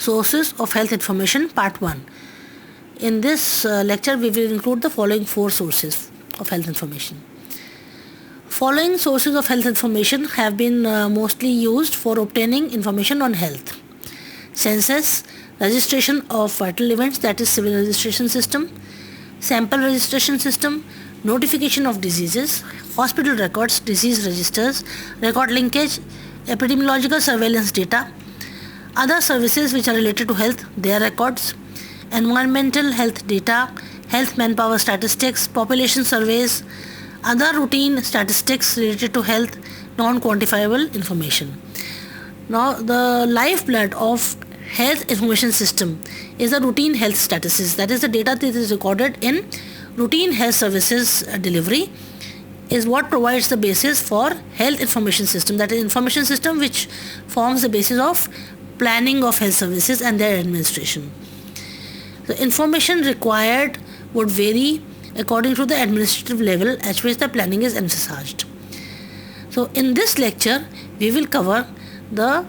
Sources of Health Information Part 1. In this lecture, we will include the following 4 sources of health information. Following sources of health information have been mostly used for obtaining information on health. Census, registration of vital events, that is civil registration system, sample registration system, notification of diseases, hospital records, disease registers, record linkage, epidemiological surveillance data, other services which are related to health, their records, environmental health data, health manpower statistics, population surveys, other routine statistics related to health, non-quantifiable information. Now, the lifeblood of health information system is the routine health statistics, that is the data that is recorded in routine health services delivery is what provides the basis for health information system, that is information system which forms the basis of planning of health services and their administration. The information required would vary according to the administrative level at which the planning is emphasized. So in this lecture, we will cover the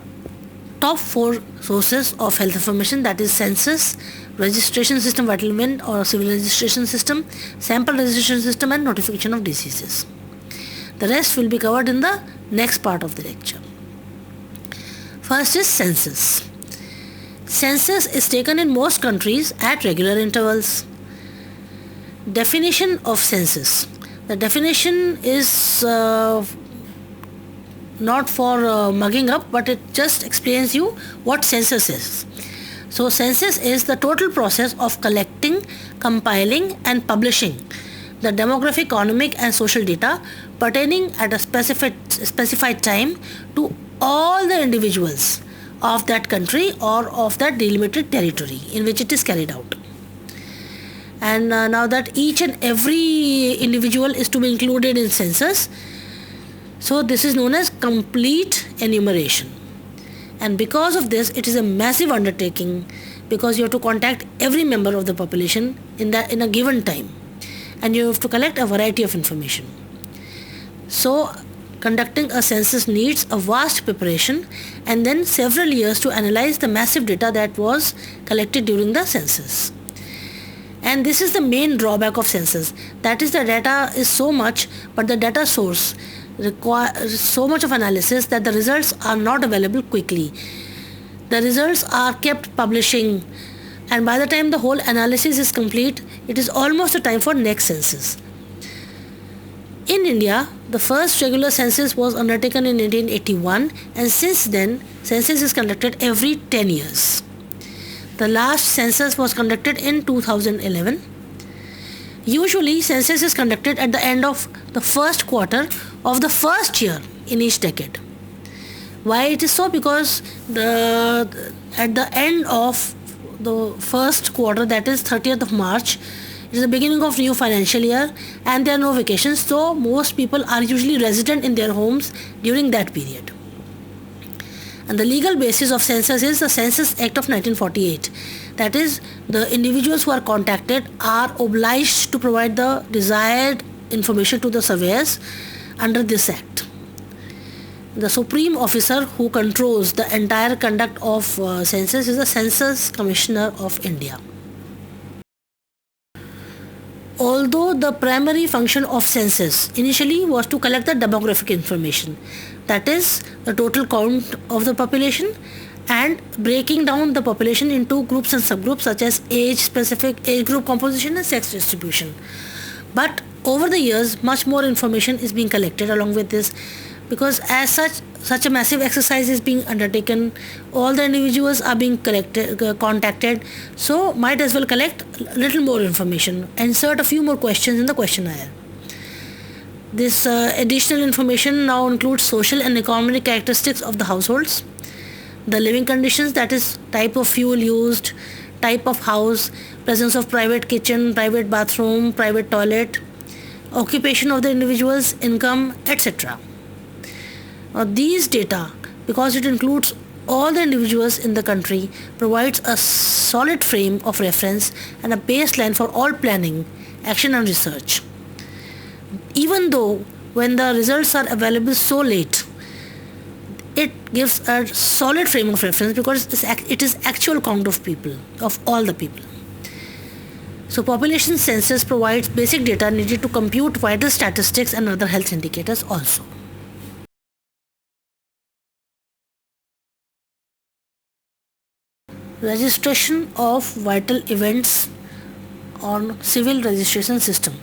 top 4 sources of health information, that is census, registration system vital event or civil registration system, sample registration system and notification of diseases. The rest will be covered in the next part of the lecture. First is census. Census is taken in most countries at regular intervals. Definition of census. The definition is not for mugging up, but it just explains you what census is. So census is the total process of collecting, compiling and publishing the demographic, economic and social data pertaining at a specified time to all the individuals of that country or of that delimited territory in which it is carried out. And now that each and every individual is to be included in census, so this is known as complete enumeration. And because of this, it is a massive undertaking because you have to contact every member of the population in a given time, and you have to collect a variety of information. So conducting a census needs a vast preparation and then several years to analyze the massive data that was collected during the census. And this is the main drawback of census. That is, the data is so much, but the data source requires so much of analysis that the results are not available quickly. The results are kept publishing, and by the time the whole analysis is complete, it is almost a time for next census. In India, the first regular census was undertaken in 1881, and since then, census is conducted every 10 years. The last census was conducted in 2011. Usually, census is conducted at the end of the first quarter of the first year in each decade. Why it is so? Because at the end of the first quarter, that is 30th of March, it is the beginning of new financial year and there are no vacations, so most people are usually resident in their homes during that period. And the legal basis of census is the Census Act of 1948. That is, the individuals who are contacted are obliged to provide the desired information to the surveyors under this act. The supreme officer who controls the entire conduct of census is the Census Commissioner of India. Although the primary function of census initially was to collect the demographic information, that is the total count of the population, and breaking down the population into groups and subgroups such as age-specific age group composition and sex distribution. But over the years, much more information is being collected along with this, because as such a massive exercise is being undertaken, all the individuals are being contacted, so might as well collect a little more information, insert a few more questions in the questionnaire. This additional information now includes social and economic characteristics of the households, the living conditions, that is type of fuel used, type of house, presence of private kitchen, private bathroom, private toilet, occupation of the individuals, income, etc. Now these data, because it includes all the individuals in the country, provides a solid frame of reference and a baseline for all planning, action and research. Even though when the results are available so late, it gives a solid frame of reference because it is actual count of people, of all the people. So population census provides basic data needed to compute vital statistics and other health indicators also. Registration of vital events on civil registration system.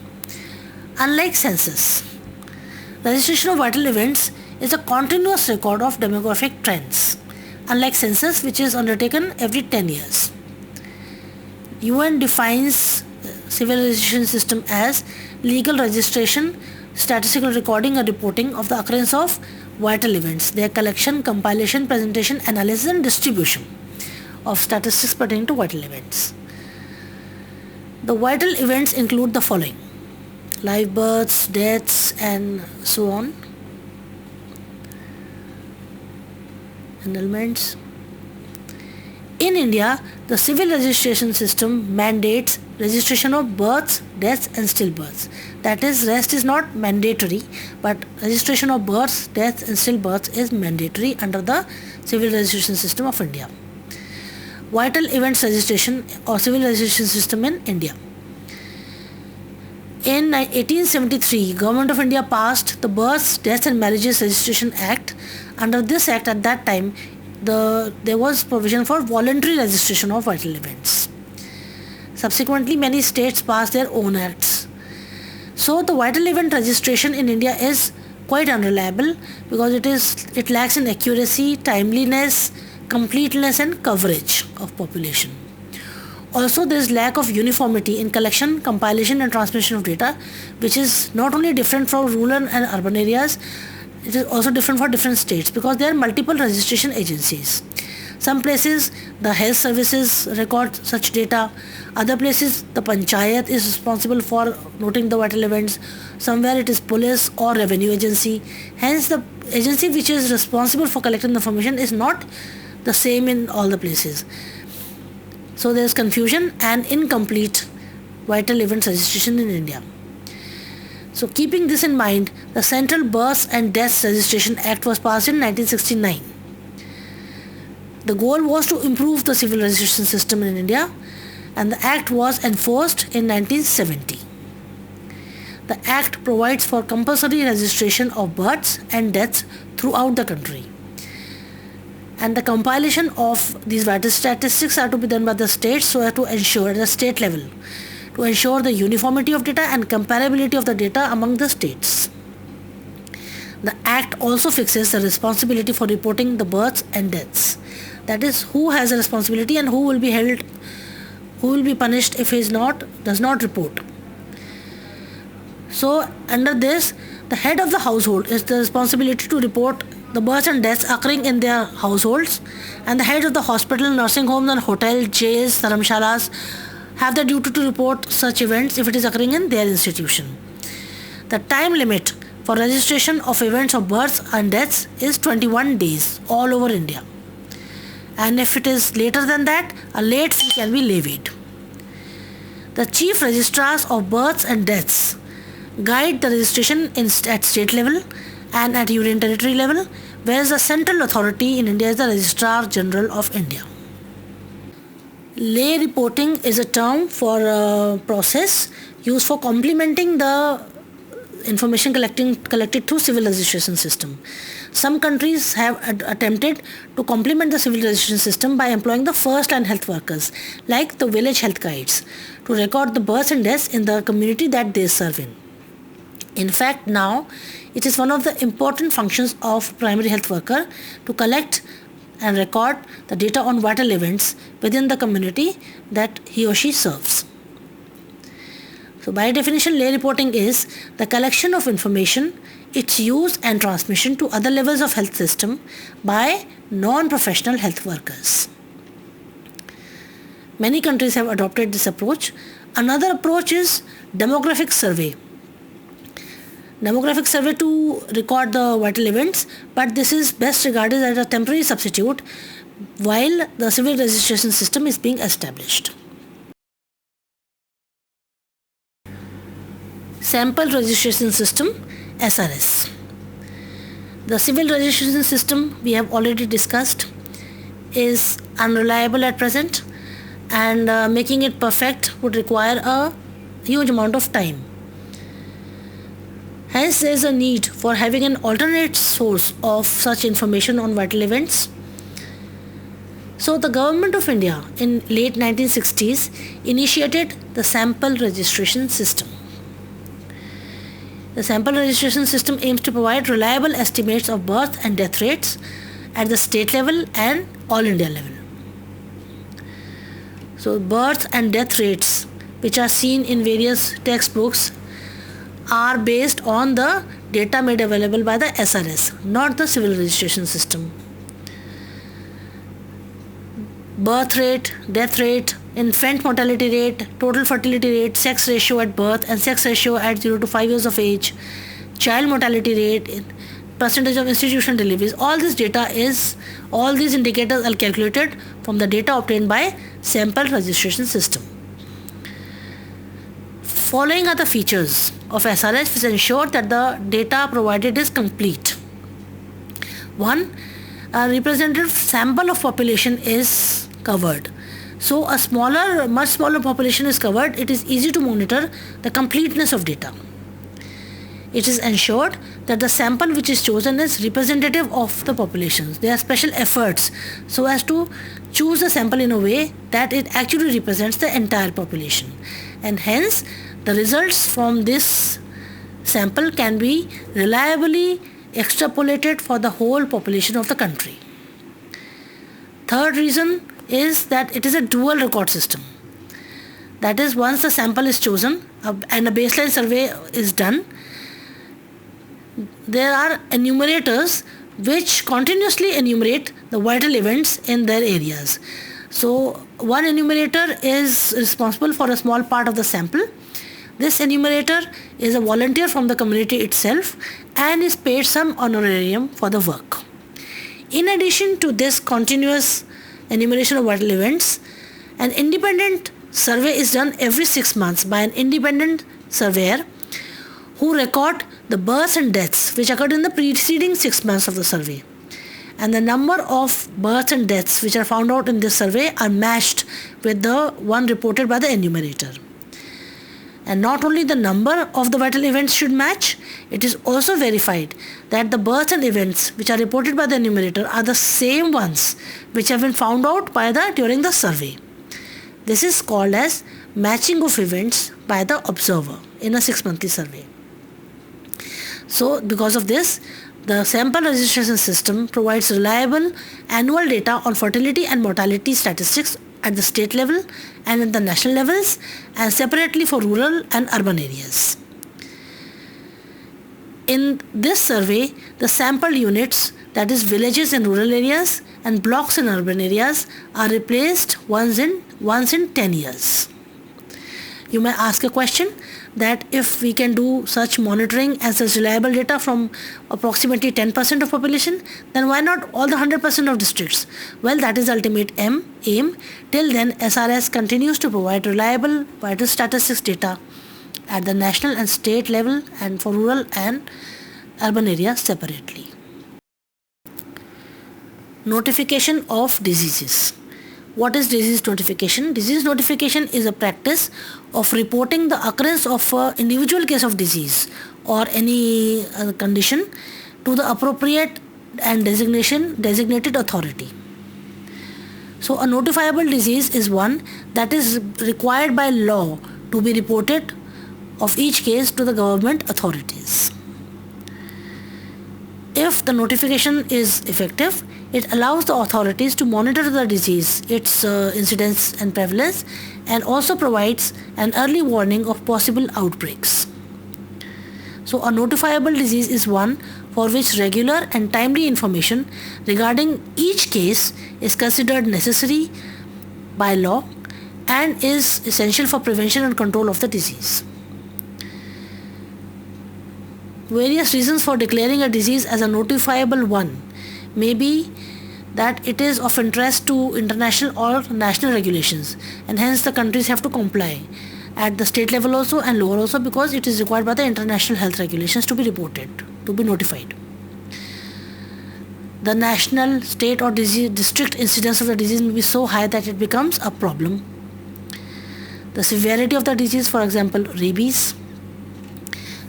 Unlike census, registration of vital events is a continuous record of demographic trends, unlike census, which is undertaken every 10 years. UN defines civil registration system as legal registration, statistical recording and reporting of the occurrence of vital events, their collection, compilation, presentation, analysis and distribution of statistics pertaining to vital events. The vital events include the following: live births, deaths and so on, annulments. In India, the civil registration system mandates registration of births, deaths and stillbirths. That is, rest is not mandatory, but registration of births, deaths and stillbirths is mandatory under the civil registration system of India. Vital events registration or civil registration system in India. In 1873, Government of India passed the Births, Deaths and Marriages Registration Act. Under this act at that time, there was provision for voluntary registration of vital events. Subsequently, many states passed their own acts. So the vital event registration in India is quite unreliable because it lacks in accuracy, timeliness, completeness and coverage of population. Also, there is lack of uniformity in collection, compilation and transmission of data, which is not only different for rural and urban areas, it is also different for different states because there are multiple registration agencies. Some places the health services record such data, other places the panchayat is responsible for noting the vital events, somewhere it is police or revenue agency. Hence the agency which is responsible for collecting the information is not the same in all the places. So there is confusion and incomplete vital events registration in India. So keeping this in mind, the Central Births and Deaths Registration Act was passed in 1969. The goal was to improve the civil registration system in India, and the act was enforced in 1970. The act provides for compulsory registration of births and deaths throughout the country. And the compilation of these vital statistics are to be done by the states so as to ensure at the state level, to ensure the uniformity of data and comparability of the data among the states. The Act also fixes the responsibility for reporting the births and deaths. That is, who has a responsibility and who will be punished if he does not report. So under this, the head of the household is the responsibility to report the births and deaths occurring in their households, and the head of the hospital, nursing homes and hotel, jails, dharamshalas have the duty to report such events if it is occurring in their institution. The time limit for registration of events of births and deaths is 21 days all over India. And if it is later than that, a late fee can be levied. The chief registrars of births and deaths guide the registration at state level and at Union Territory level, whereas the central authority in India is the Registrar General of India. Lay reporting is a term for a process used for complementing the information collected through civil registration system. Some countries have attempted to complement the civil registration system by employing the first-line health workers, like the village health guides, to record the births and deaths in the community that they serve in. In fact, now it is one of the important functions of primary health worker to collect and record the data on vital events within the community that he or she serves. So by definition, lay reporting is the collection of information, its use and transmission to other levels of health system by non-professional health workers. Many countries have adopted this approach. Another approach is demographic survey. Demographic survey to record the vital events, but this is best regarded as a temporary substitute while the civil registration system is being established. Sample Registration System, SRS. The civil registration system we have already discussed is unreliable at present, and making it perfect would require a huge amount of time. Hence, there is a need for having an alternate source of such information on vital events. So, the Government of India in late 1960s initiated the sample registration system. The sample registration system aims to provide reliable estimates of birth and death rates at the state level and all India level. So, birth and death rates which are seen in various textbooks are based on the data made available by the SRS, not the civil registration system. Birth rate, death rate, infant mortality rate, total fertility rate, sex ratio at birth and sex ratio at 0 to 5 years of age, child mortality rate, percentage of institutional deliveries, all these indicators are calculated from the data obtained by sample registration system. Following are the features of SRS which ensure that the data provided is complete. 1. A representative sample of population is covered. So much smaller population is covered. It is easy to monitor the completeness of data. It is ensured that the sample which is chosen is representative of the populations. There are special efforts so as to choose a sample in a way that it actually represents the entire population, and hence the results from this sample can be reliably extrapolated for the whole population of the country. Third reason is that it is a dual record system. That is, once the sample is chosen and a baseline survey is done, there are enumerators which continuously enumerate the vital events in their areas. So one enumerator is responsible for a small part of the sample. This enumerator is a volunteer from the community itself and is paid some honorarium for the work. In addition to this continuous enumeration of vital events, an independent survey is done every 6 months by an independent surveyor who record the births and deaths which occurred in the preceding 6 months of the survey. And the number of births and deaths which are found out in this survey are matched with the one reported by the enumerator. And not only the number of the vital events should match, it is also verified that the births and events which are reported by the enumerator are the same ones which have been found out during the survey. This is called as matching of events by the observer in a 6-monthly survey. So because of this, the sample registration system provides reliable annual data on fertility and mortality statistics at the state level and at the national levels, and separately for rural and urban areas. In this survey, the sample units, that is villages in rural areas and blocks in urban areas, are replaced once in 10 years. You may ask a question that if we can do such monitoring and such reliable data from approximately 10% of population, then why not all the 100% of districts? Well, that is the ultimate aim. Till then, SRS continues to provide reliable vital statistics data at the national and state level and for rural and urban areas separately. Notification of diseases. What is disease notification? Disease notification is a practice of reporting the occurrence of an individual case of disease or any condition to the appropriate and designated authority. So a notifiable disease is one that is required by law to be reported of each case to the government authorities. If the notification is effective, it allows the authorities to monitor the disease, its incidence and prevalence, and also provides an early warning of possible outbreaks. So a notifiable disease is one for which regular and timely information regarding each case is considered necessary by law and is essential for prevention and control of the disease. Various reasons for declaring a disease as a notifiable one may be that it is of interest to international or national regulations, and hence the countries have to comply at the state level also and lower also, because it is required by the international health regulations to be reported, to be notified. the national, state or district incidence of the disease may be so high that it becomes a problem. The severity of the disease, for example, rabies.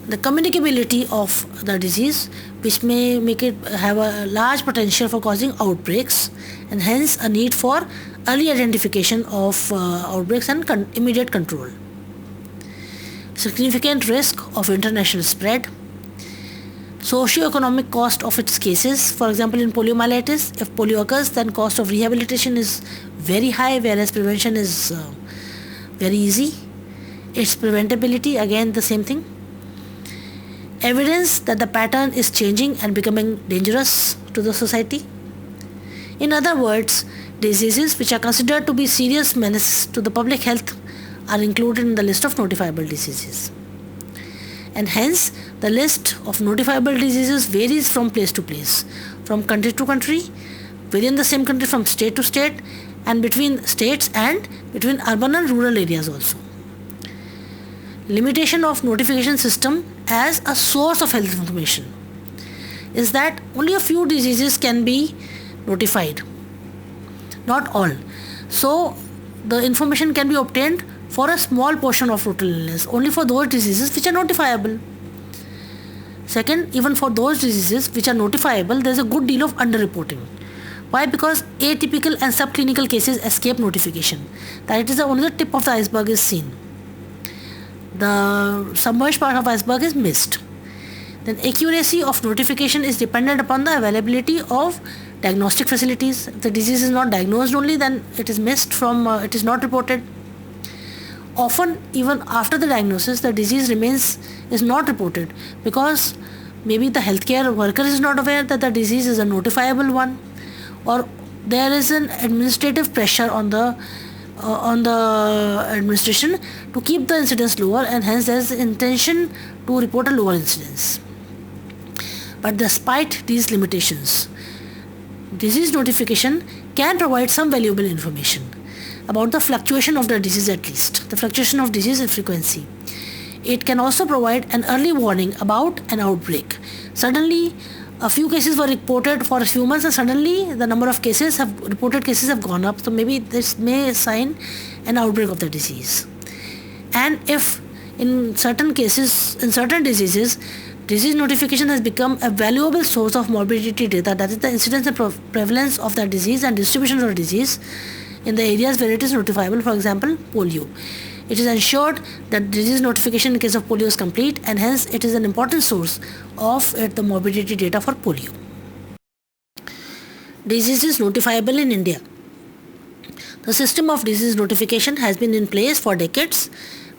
The communicability of the disease, which may make it have a large potential for causing outbreaks, and hence a need for early identification of outbreaks and immediate control. Significant risk of international spread. Socio-economic cost of its cases. For example, in poliomyelitis, if polio occurs, then cost of rehabilitation is very high, whereas prevention is very easy. Its preventability, again the same thing. Evidence that the pattern is changing and becoming dangerous to the society. In other words, diseases which are considered to be serious menace to the public health are included in the list of notifiable diseases. And hence, the list of notifiable diseases varies from place to place, from country to country, within the same country from state to state, and between states and between urban and rural areas also. Limitation of notification system as a source of health information is that only a few diseases can be notified, not all. So the information can be obtained for a small portion of total illness, only for those diseases which are notifiable. Second, even for those diseases which are notifiable, there is a good deal of underreporting. Why? Because atypical and subclinical cases escape notification. That it is only the tip of the iceberg is seen. The submerged part of iceberg is missed. Then accuracy of notification is dependent upon the availability of diagnostic facilities. If the disease is not diagnosed only, then it is missed from, it is not reported. Often, even after the diagnosis, the disease is not reported because maybe the healthcare worker is not aware that the disease is a notifiable one, or there is an administrative pressure on the administration to keep the incidence lower, and hence there is intention to report a lower incidence. But despite these limitations, disease notification can provide some valuable information about the fluctuation of the disease, at least the fluctuation of disease frequency. It can also provide an early warning about an outbreak. Suddenly, a few cases were reported for a few months, and suddenly the number of reported cases have gone up. So maybe this may sign an outbreak of the disease. And if in certain cases, in certain diseases, disease notification has become a valuable source of morbidity data, that is the incidence and prevalence of the disease and distribution of the disease in the areas where it is notifiable, for example, polio. It is ensured that disease notification in case of polio is complete, and hence it is an important source of the morbidity data for polio. Diseases notifiable in India. The system of disease notification has been in place for decades.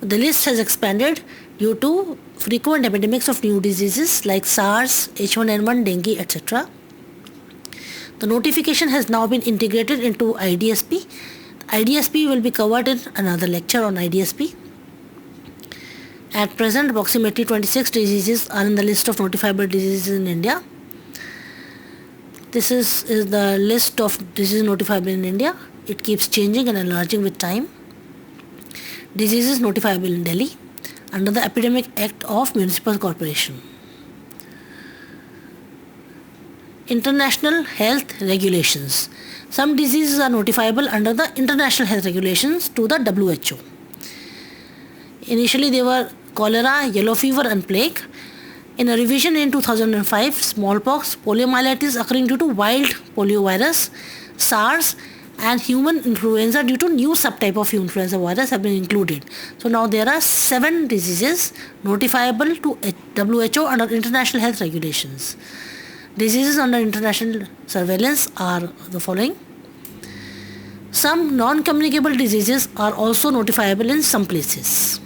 The list has expanded due to frequent epidemics of new diseases like SARS, H1N1, dengue, etc. The notification has now been integrated into IDSP. IDSP will be covered in another lecture on IDSP. At present, approximately 26 diseases are in the list of notifiable diseases in India. This is the list of diseases notifiable in India. It keeps changing and enlarging with time. Diseases notifiable in Delhi under the Epidemic Act of Municipal Corporation. International health regulations. Some diseases are notifiable under the international health regulations to the WHO. Initially they were cholera, yellow fever and plague. In a revision in 2005, smallpox, poliomyelitis occurring due to wild poliovirus, SARS and human influenza due to new subtype of influenza virus have been included. So now there are 7 diseases notifiable to WHO under international health regulations. Diseases under international surveillance are the following. Some non-communicable diseases are also notifiable in some places.